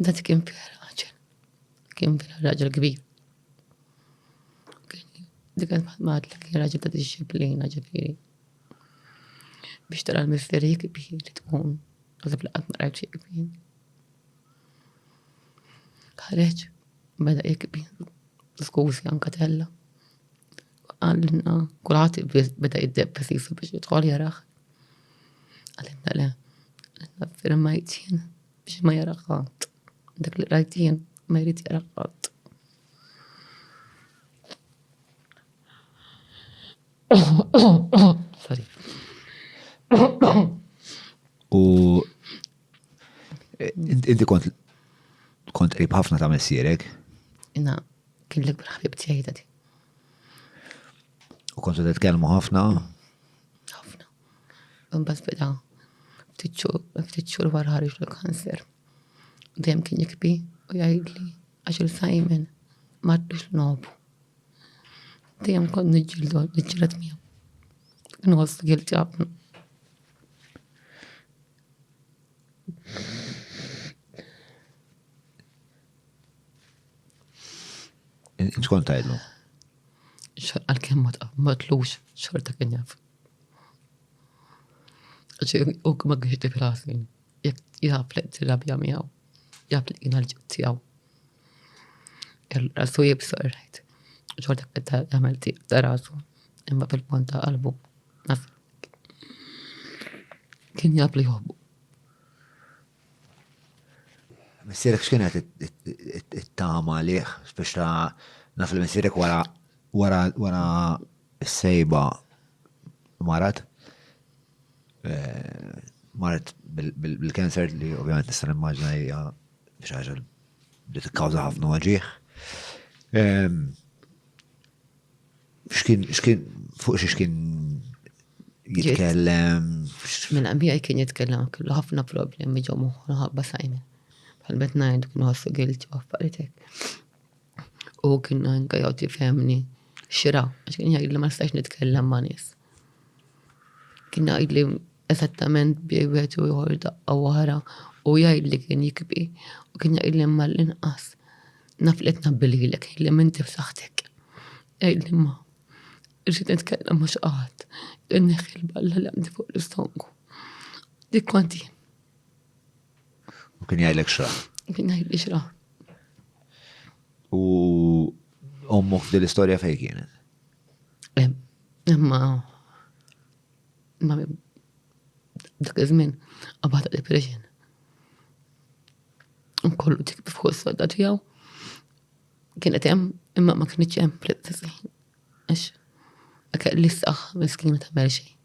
ذات كان فيها راجل كبير. دي كانت ما تلاقي راجل تدشب لينا جبيري بيشترى المستري كبير اللي تكون غصب الأكبر عيب شيء كبير. خرج بدأ يكبي سكوسي عن قتلة قال لنا كل عاطي بدأ يدب بسيسه باش يدخل يراخ. قال لنا لا فيرم مايتين باش ما يراخات داك اللي رايتين ما يريد يراخات. سوري. و انت كنت قريب ħafna ta' messierek? إنا كل لك بالحبيبتي هيدا دي. U kontu titkellmu ħafna? ħafna. بس بدا فتت شهور ورا ħarġ l-kanser. Dejjem kien jikbi u jgħidli għax il-Simon ma rridux nobu. Dejjem kont niġġieled miegħu. Inħoss guilty ħafna. Int kont tgħidlu? Għalkemm ma tlux xorta kien jaf. U ma kienx tifrasni. Jekk jaf li tirabja miegħu. Jaf li kien għal-ġib tiegħu. Rasu jibsor rajt. Xorta kien tagħmel ta' rasu. Imma fil-pont ta' qalbu. Kien jaf li jħobbu. Messierek x'kienet it-tama liħ, biex ta' naf li messierek wara s-sejba marat bil-kanser li ovvjament nista' nimmaġina hija xi ħaġa li tikkawża ħafna waġieħ. X'kien fuq x'kien jitkellem? Min qbija kien jitkellem kellu ħafna problemi ġew moħħu ħabba Simon. Bħal-bet ngħidu kienu ħossu guilty u affaritek. U kien anke jgħod jifhemni xira, għax kien jgħidli ma nistax nitkellem ma' nies. Kien jgħidli eżattament bejwet u jħor daqqa wara u jgħidli kien jikbi u kien jgħidli imma l-inqas naf li tnabbililek jgħidli minti f'saħħtek. Jgħidli ma irrid nitkellem mhux qatt inneħħi l-balla li għandi fuq l-istonku. Dik kont jien. U kien jgħidlek xra? Kien jgħidli xra. U ommok f'dil-istorja fejn kienet? Imma dak iż-żmien qabad depression. Kollu tikbi fuq is-sodda tiegħu. Kienet hemm imma ma kienx hemm fl-istess ħin. Għax kelli s-saħħ miskin ma tagħmel xejn.